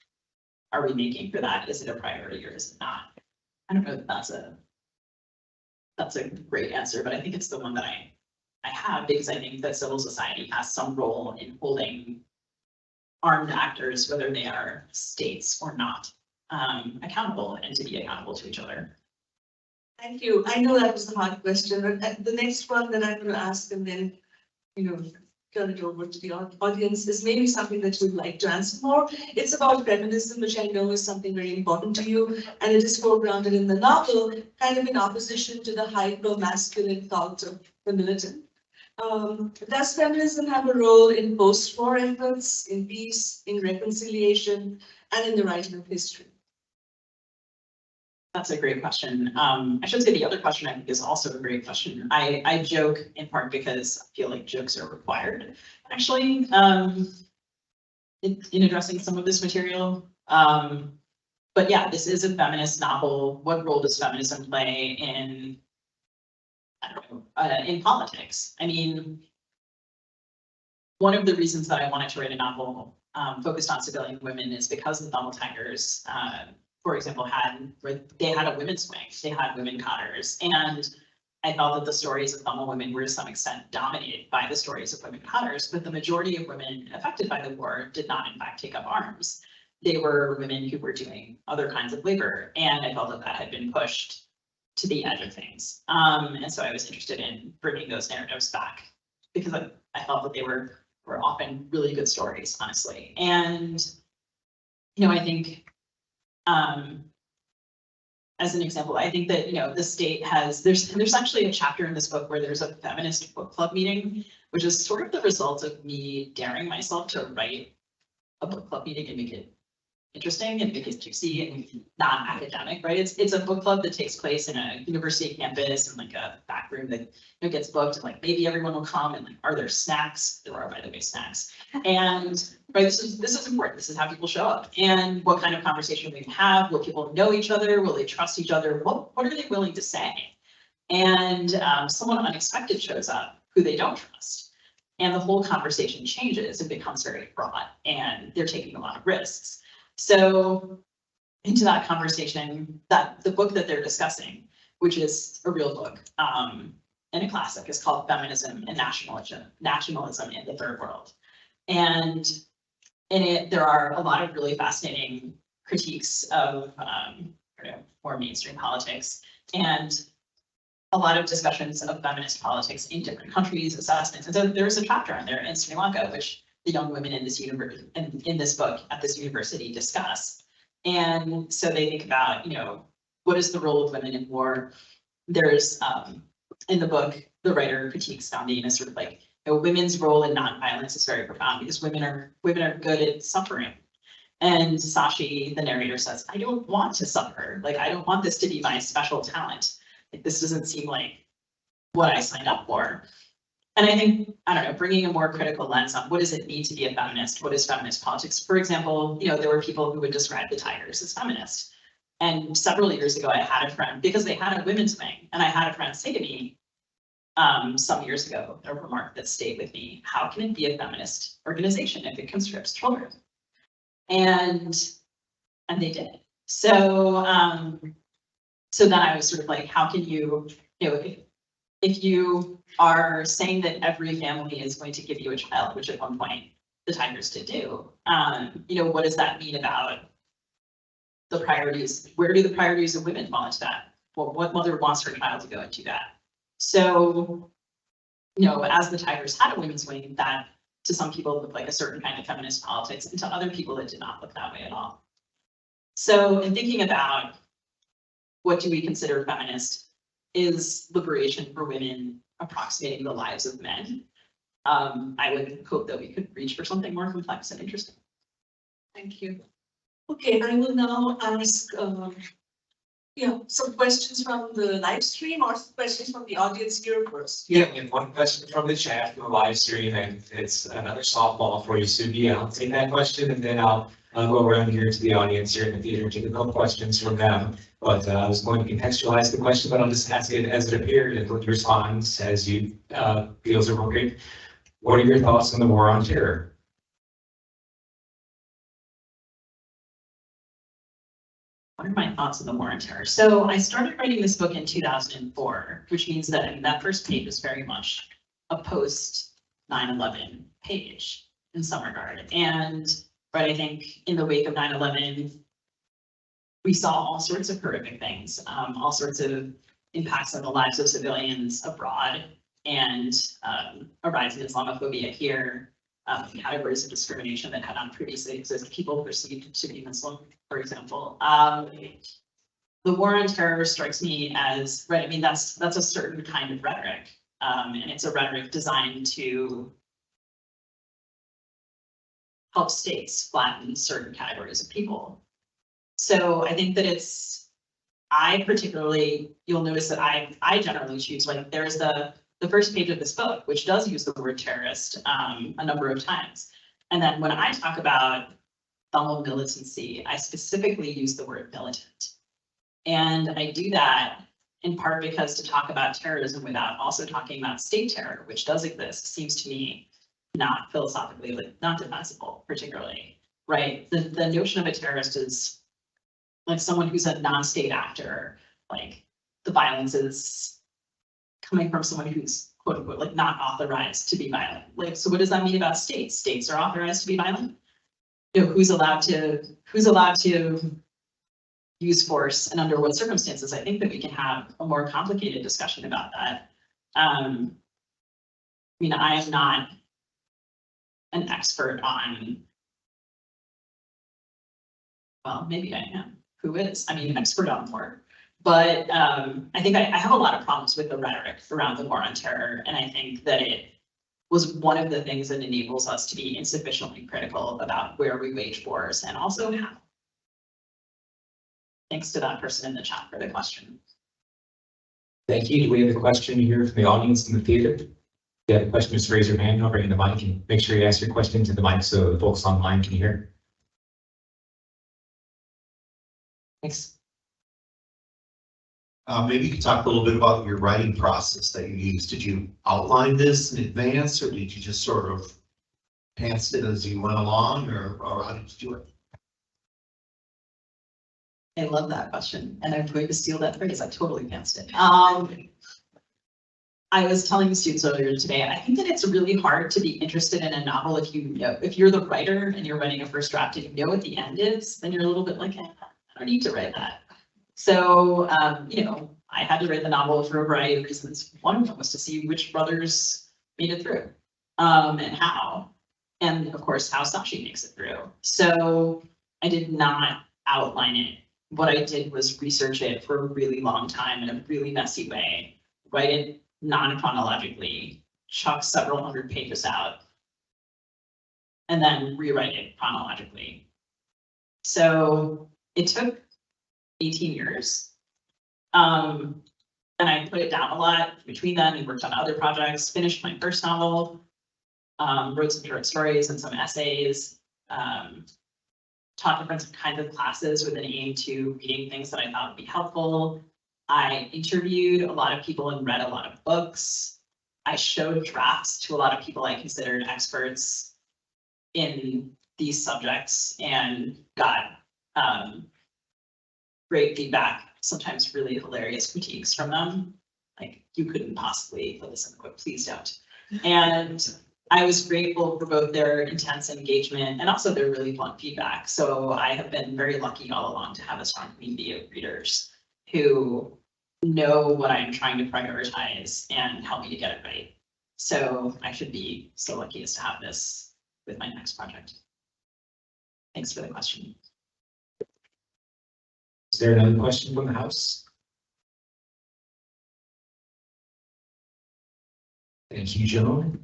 are we making for that? Is it a priority or is it not? I don't know if that's a great answer, but I think it's the one that I have, because I think that civil society has some role in holding armed actors, whether they are states or not, accountable and to be accountable to each other. Thank you. I know that was a hard question, but the next one that I'm going to ask and then, turn it over to the audience is maybe something that you'd like to answer more. It's about feminism, which I know is something very important to you, and it is foregrounded in the novel, kind of in opposition to the hyper-masculine cult of the militant. Does feminism have a role in post-war efforts, in peace, in reconciliation, and in the writing of history? That's a great question. I should say the other question I think is also a great question. I joke in part because I feel like jokes are required, actually, in addressing some of this material. But yeah, this is a feminist novel. What role does feminism play in, I don't know, in politics? I mean, one of the reasons that I wanted to write a novel focused on civilian women is because the Tamil Tigers, for example, had a women's wing, they had women cotters, and I felt that the stories of Tamil women were to some extent dominated by the stories of women cotters, but the majority of women affected by the war did not in fact take up arms. They were women who were doing other kinds of labor, and I felt that that had been pushed to the edge of things. And so I was interested in bringing those narratives back because I felt that they were often really good stories, honestly. And, I think, as an example, I think that, the state has, there's actually a chapter in this book where there's a feminist book club meeting, which is sort of the result of me daring myself to write a book club meeting and make it interesting and make it juicy and not academic, right? It's a book club that takes place in a university campus and like a back room that gets booked, and like maybe everyone will come, and like, are there snacks? There are, by the way, snacks. And right, this is important. This is how people show up, and what kind of conversation we can have. Will people know each other? Will they trust each other? What are they willing to say? And someone unexpected shows up who they don't trust, and the whole conversation changes and becomes very fraught, and they're taking a lot of risks. So into that conversation, that the book that they're discussing which is a real book and a classic. It's called Feminism and Nationalism in the Third World. And in it, there are a lot of really fascinating critiques of more mainstream politics and a lot of discussions of feminist politics in different countries, assessments. And so there's a chapter on there in Sri Lanka, which the young women in this in this book at this university discuss. And so they think about, what is the role of women in war? There's in the book, the writer critiques Gandhi as sort of like, women's role in nonviolence is very profound because women are good at suffering. And Sashi, the narrator, says, I don't want to suffer. Like, I don't want this to be my special talent. Like, this doesn't seem like what I signed up for. And I think, bringing a more critical lens on what does it mean to be a feminist? What is feminist politics? For example, there were people who would describe the Tigers as feminist. And several years ago, I had a friend, because they had a women's wing, and I had a friend say to me some years ago, a remark that stayed with me, how can it be a feminist organization if it conscripts children? And they did. So so then I was sort of like, how can you, if you are saying that every family is going to give you a child, which at one point the Tigers did do, what does that mean about the priorities? Where do the priorities of women fall into that? Well, what mother wants her child to go into that? So, as the Tigers had a women's wing, that to some people looked like a certain kind of feminist politics, and to other people it did not look that way at all. So in thinking about what do we consider feminist, is liberation for women approximating the lives of men? I would hope that we could reach for something more complex and interesting. Thank you. Okay, I will now ask some questions from the live stream or some questions from the audience here first. Yeah, we have one question from the chat from the live stream, and it's another softball for you, Subi. I'll take that question, and then I'll go around here to the audience here in the theater and take a couple questions from them. But I was going to contextualize the question, but I'll just ask it as it appeared and with response as you feels appropriate. What are your thoughts on the war on terror? What are my thoughts on the war on terror? So I started writing this book in 2004, which means that that first page was very much a post 9/11 page in some regard. And I think in the wake of 9/11, we saw all sorts of horrific things, all sorts of impacts on the lives of civilians abroad, and a rise in Islamophobia here, categories of discrimination that had not previously existed, people perceived to be Muslim, for example. The war on terror strikes me as, right, I mean, that's a certain kind of rhetoric, and it's a rhetoric designed to help states flatten certain categories of people. So I think that you'll notice that I generally choose, like, there's the first page of this book, which does use the word terrorist a number of times. And then when I talk about Tamil militancy, I specifically use the word militant. And I do that in part because to talk about terrorism without also talking about state terror, which does exist, seems to me not philosophically, not defensible particularly, right? The notion of a terrorist is like someone who's a non-state actor, like the violence is coming from someone who's quote unquote like not authorized to be violent. Like, so what does that mean about states? States are authorized to be violent. Who's allowed to use force and under what circumstances? I think that we can have a more complicated discussion about that. I mean, I am not an expert on, well, maybe I am. Who is? I mean, an expert on war. But I think I have a lot of problems with the rhetoric around the war on terror. And I think that it was one of the things that enables us to be insufficiently critical about where we wage wars and also how. Thanks to that person in the chat for the question. Thank you. Do we have a question here from the audience in the theater? If you have a question, just raise your hand, I'll bring the mic and make sure you ask your question to the mic so the folks online can hear. Thanks. Maybe you could talk a little bit about your writing process that you used. Did you outline this in advance, or did you just sort of pants it as you went along, or how did you do it? I love that question, and I'm going to steal that phrase. I totally passed it. I was telling the students earlier today, I think that it's really hard to be interested in a novel if you know, if you're the writer and you're writing a first draft and you know what the end is, then you're a little bit like, I don't need to write that. So, you know, I had to write the novel for a variety of reasons. One of them was to see which brothers made it through, and how, and of course, how Sashi makes it through. So I did not outline it. What I did was research it for a really long time in a really messy way, write it non-chronologically, chuck several hundred pages out, and then rewrite it chronologically. So it took 18 years. And I put it down a lot between then and worked on other projects, finished my first novel, wrote some short stories and some essays, taught different kinds of classes with an aim to reading things that I thought would be helpful. I interviewed a lot of people and read a lot of books. I showed drafts to a lot of people I considered experts in these subjects and got great feedback, sometimes really hilarious critiques from them. Like, you couldn't possibly put this in the book, please don't. And I was grateful for both their intense engagement and also their really blunt feedback. So I have been very lucky all along to have a strong community of readers who know what I'm trying to prioritize and help me to get it right. So I should be so lucky as to have this with my next project. Thanks for the question. Is there another question from the House? Thank you, gentlemen.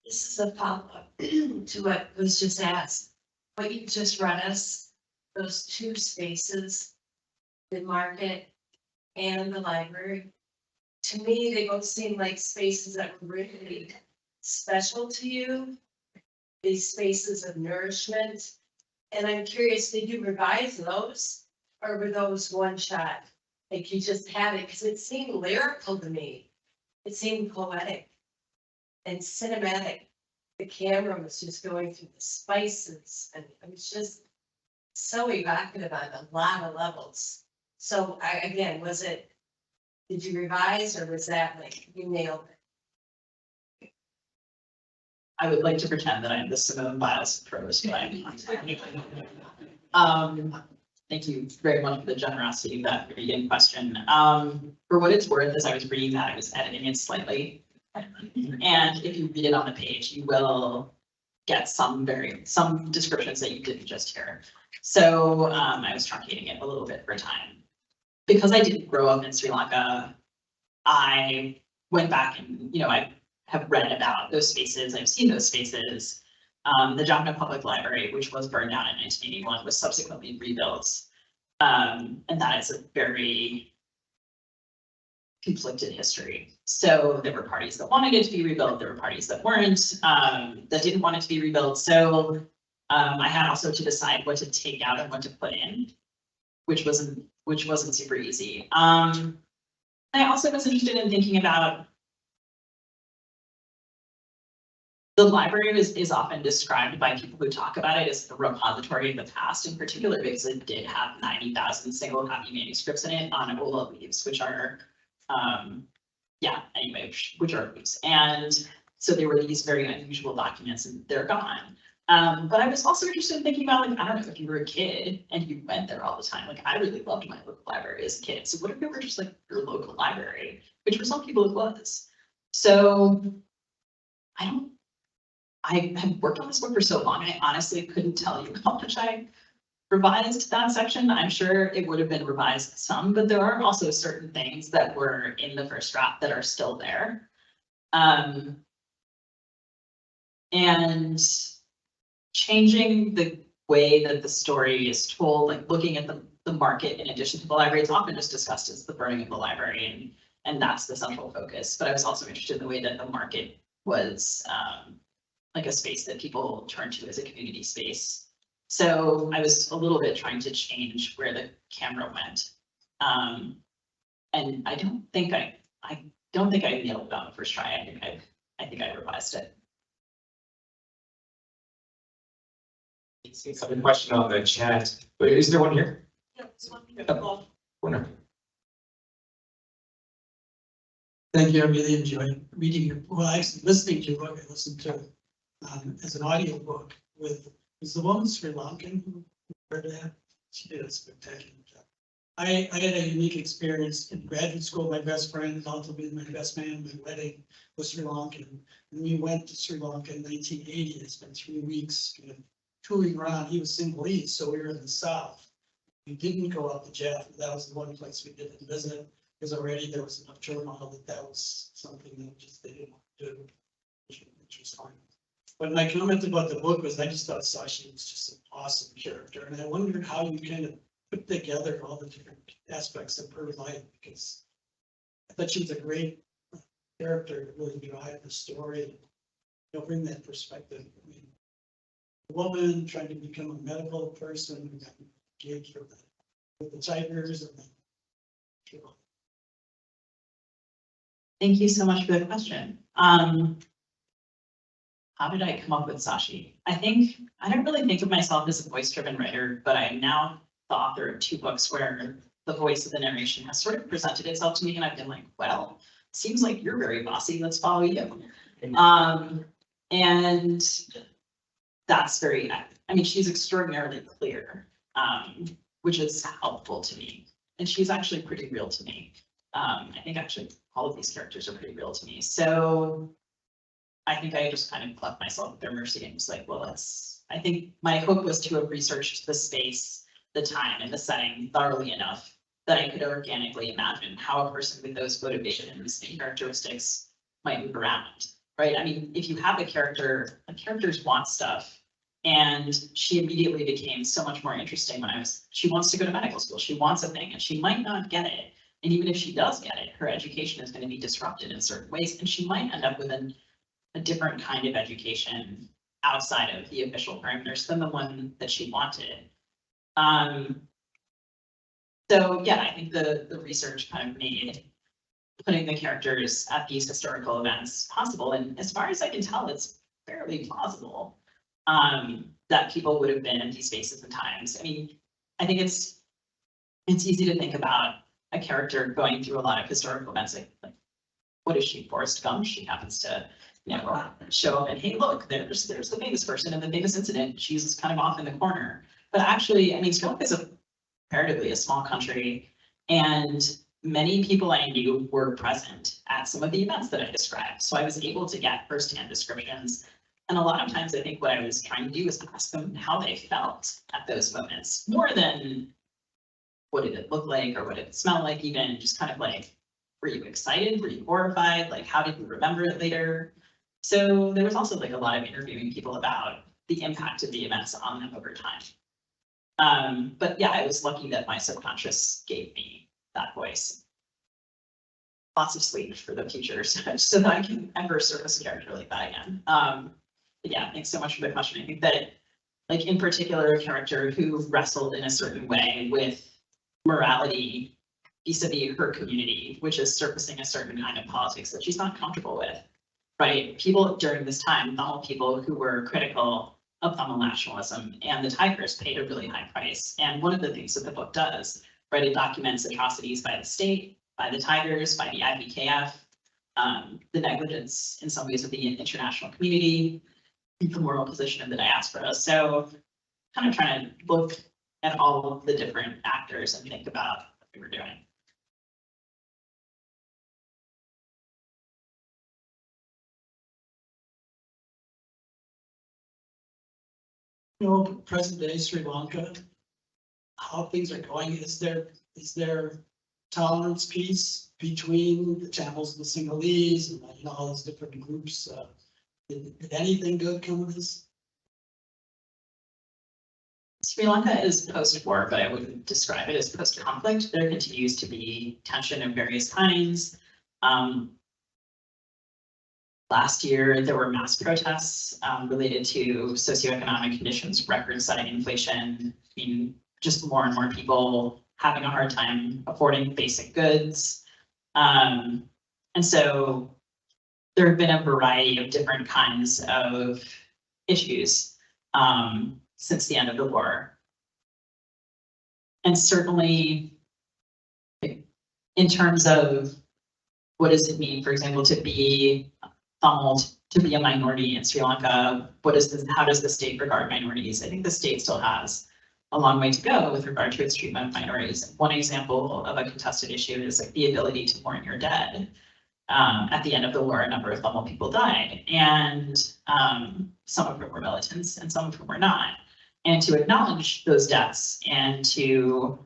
This is a follow-up to what was just asked. What you just read us, those two spaces, the market and the library, to me, they both seem like spaces that were really special to you, these spaces of nourishment. And I'm curious, did you revise those or were those one shot? Like you just had it, because it seemed lyrical to me. It seemed poetic and cinematic. The camera was just going through the spices and it was just so evocative on a lot of levels. So again, did you revise or was that like you nailed it? I would like to pretend that I'm the Simone Biles of prose, but I'm not. Thank you very much for the generosity of that reading question. For what it's worth, as I was reading that, I was editing it slightly. And if you read it on the page, you will get some descriptions that you didn't just hear. So I was truncating it a little bit for time. Because I didn't grow up in Sri Lanka, I went back and, you know, I have read about those spaces. I've seen those spaces. The Jaffna Public Library, which was burned down in 1981, was subsequently rebuilt. And that is a very conflicted history. So there were parties that wanted it to be rebuilt. There were parties that weren't, that didn't want it to be rebuilt. So I had also to decide what to take out and what to put in, which wasn't super easy. I also was interested in thinking about the library is often described by people who talk about it as the repository of the past, in particular because it did have 90,000 single copy manuscripts in it on ola leaves, which are which are leaves. And so there were these very unusual documents and they're gone. But I was also interested in thinking about, like, I don't know, if you were a kid and you went there all the time, like I really loved my local library as a kid. So what if it were just like your local library, which for some people it was. So I had worked on this book for so long, I honestly couldn't tell you how much I revised that section. I'm sure it would have been revised some, but there are also certain things that were in the first draft that are still there. And changing the way that the story is told, like looking at the market in addition to the library, it's often just discussed as the burning of the library, and that's the central focus. But I was also interested in the way that the market was like a space that people turn to as a community space. So I was a little bit trying to change where the camera went. And I don't think I nailed it on the first try. I think I revised it. See some question on the chat, but is there one here? Corner. Thank you. I really enjoyed reading your, well, actually listening to your book. I listened to as an audio book with, was the woman Sri Lankan who read that? She did a spectacular job. I had a unique experience in graduate school. My best friend, ultimately my best man, my wedding was Sri Lankan. And we went to Sri Lanka in 1980. I spent 3 weeks kind of touring around. He was Sinhalese, so we were in the south. We didn't go up to Jeff. That was the one place we didn't visit, because already there was enough turmoil that was something that just they didn't want to do, which was fine. But my comment about the book was I just thought Sashi was just an awesome character, and I wondered how you kind of put together all the different aspects of her life, because I thought she was a great character to really drive the story and, you know, bring that perspective. I mean, a woman trying to become a medical person who got engaged with the Tigers and then, you know. Thank you so much for the question. How did I come up with Sashi? I don't really think of myself as a voice-driven writer, but I'm now the author of 2 books where the voice of the narration has sort of presented itself to me, and I've been like, well, seems like you're very bossy, let's follow you. And that's very, I mean, she's extraordinarily clear, which is helpful to me. And she's actually pretty real to me. I think actually all of these characters are pretty real to me. So I think I just kind of left myself at their mercy and was like, well, I think my hope was to have researched the space, the time, and the setting thoroughly enough that I could organically imagine how a person with those motivations and characteristics might move around, right? I mean, if you have a character, characters want stuff, and she immediately became so much more interesting when she wants to go to medical school, she wants a thing, and she might not get it. And even if she does get it, her education is going to be disrupted in certain ways, and she might end up with a different kind of education outside of the official parameters than the one that she wanted. So yeah, I think the research kind of made putting the characters at these historical events possible. And as far as I can tell, it's fairly plausible that people would have been in these spaces and times. I mean, I think it's easy to think about a character going through a lot of historical events. Like what is she, Forrest Gump? She happens to, you know, show up and, hey, look, there's the famous person in the famous incident. She's kind of off in the corner. But actually, I mean, Sri Lanka is comparatively a small country, and many people I knew were present at some of the events that I described. So I was able to get firsthand descriptions. And a lot of times I think what I was trying to do was ask them how they felt at those moments, more than what did it look like or what did it smell like, even just kind of like, were you excited? Were you horrified? Like, how did you remember it later? So there was also like a lot of interviewing people about the impact of the events on them over time. But yeah, I was lucky that my subconscious gave me that voice. Lots of sleep for the future so that I can ever service a character like that again. But yeah, thanks so much for the question. I think that, like in particular, a character who wrestled in a certain way with morality vis-a-vis her community, which is surfacing a certain kind of politics that she's not comfortable with, right? People during this time, Tamil people who were critical of Tamil nationalism and the Tigers paid a really high price. And one of the things that the book does, right, it documents atrocities by the state, by the Tigers, by the IBKF, the negligence in some ways of the international community, the moral position of the diaspora. So kind of trying to look at all of the different actors and think about what we were doing. You know, present day Sri Lanka, how things are going, is there tolerance peace between the Tamils and the Sinhalese and, you know, all those different groups? Did anything good come of this? Sri Lanka is post-war, but I wouldn't describe it as post-conflict. There continues to be tension of various kinds. Last year, there were mass protests related to socioeconomic conditions, record-setting inflation, I mean, just more and more people having a hard time affording basic goods. And so there have been a variety of different kinds of issues. since the end of the war. And certainly in terms of what does it mean, for example, to be Tamil, to be a minority in Sri Lanka, how does the state regard minorities? I think the state still has a long way to go with regard to its treatment of minorities. One example of a contested issue is like the ability to mourn your dead. At the end of the war, a number of Tamil people died, and some of whom were militants and some of whom were not. And to acknowledge those deaths and to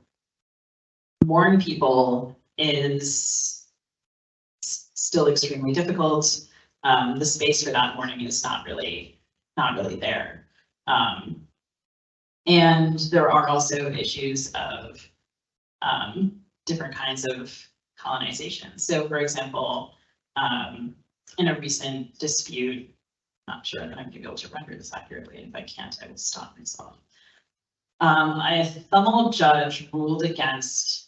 mourn people is still extremely difficult. The space for that mourning is not really there. And there are also issues of different kinds of colonization. So for example, in a recent dispute, not sure that I'm going to be able to render this accurately, and if I can't, I will stop myself. A Tamil judge ruled against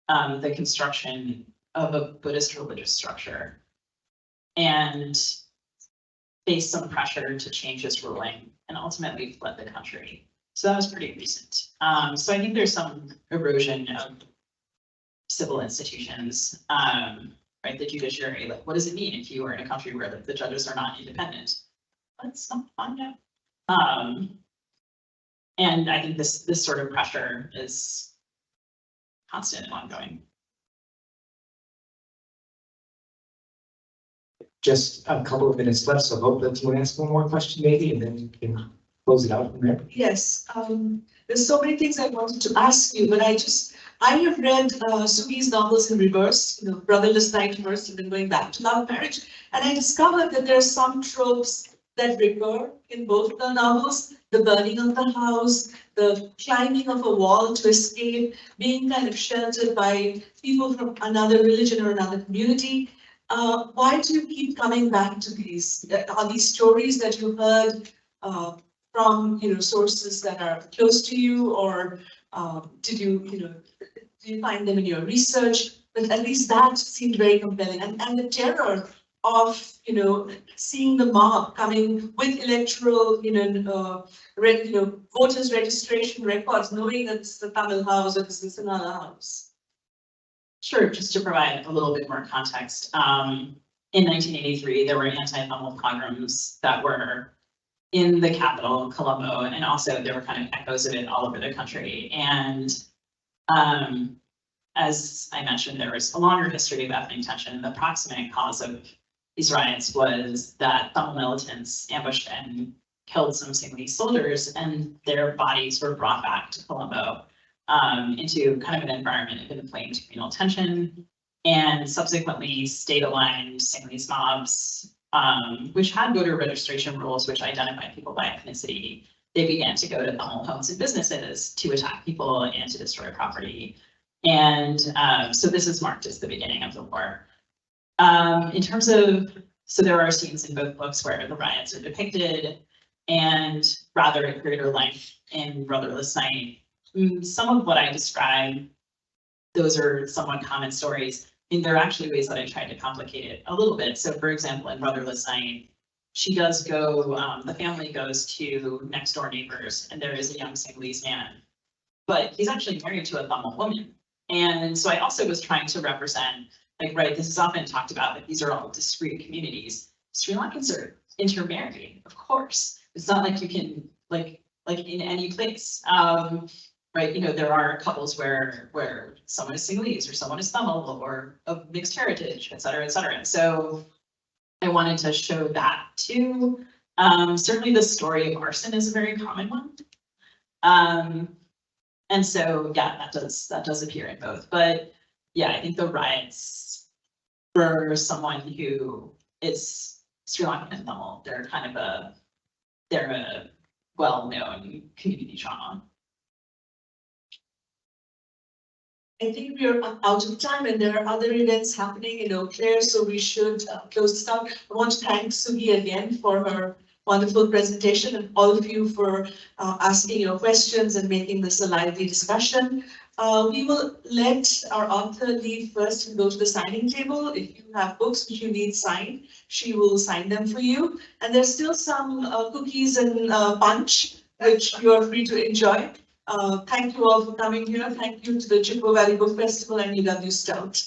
the construction of a Buddhist religious structure and faced some pressure to change his ruling and ultimately fled the country. So that was pretty recent. So I think there's some erosion of civil institutions, right? The judiciary, like, what does it mean if you are in a country where the judges are not independent? Let's find out. And I think this sort of pressure is constant and ongoing. Just a couple of minutes left, so I hope that you want to ask one more question maybe, and then you can close it out from there. Yes, there's so many things I wanted to ask you, but I have read Sugi's novels in reverse, Brotherless Night first, and then going back to Love Marriage, and I discovered that there are some tropes that recur in both the novels: the burning of the house, the climbing of a wall to escape, being kind of sheltered by people from another religion or another community. Why do you keep coming back to these? Are these stories that you heard from sources that are close to you, or did you find them in your research? But at least that seemed very compelling, and the terror of seeing the mob coming with electoral voters registration records, knowing that it's the Tamil house or this is another house. Sure, just to provide a little bit more context. In 1983, there were anti-Tamil pogroms that were in the capital, Colombo, and also there were kind of echoes of it all over the country. And as I mentioned, there was a longer history of ethnic tension. The proximate cause of these riots was that Tamil militants ambushed and killed some Sinhalese soldiers, and their bodies were brought back to Colombo into kind of an environment of inflamed communal tension, and subsequently state-aligned Sinhalese mobs, which had voter registration rules which identified people by ethnicity. They began to go to Tamil homes and businesses to attack people and to destroy property. And so this is marked as the beginning of the war. In terms of, so there are scenes in both books where the riots are depicted, and rather at greater length in Brotherless Night. Some of what I describe, those are somewhat common stories. I mean, there are actually ways that I tried to complicate it a little bit. So for example, in Brotherless Night, she does go, the family goes to next door neighbors, and there is a young Sinhalese man, but he's actually married to a Tamil woman. And so I also was trying to represent, like, right, this is often talked about that these are all discrete communities. Sri Lankans are intermarried, of course. It's not like you can, like in any place. Right, there are couples where someone is Sinhalese or someone is Tamil or of mixed heritage, et cetera, et cetera. So I wanted to show that too. Certainly the story of arson is a very common one. And so, yeah, that does appear in both. But yeah, I think the riots for someone who is Sri Lankan and Tamil, they're a well-known community trauma. I think we are out of time and there are other events happening in Eau Claire, so we should close this out. I want to thank Sugi again for her wonderful presentation, and all of you for asking your questions and making this a lively discussion. We will let our author leave first and go to the signing table. If you have books which you need signed, she will sign them for you. And there's still some cookies and punch which you are free to enjoy. Thank you all for coming here. Thank you to the Chippewa Valley Book Festival and UW-Stout.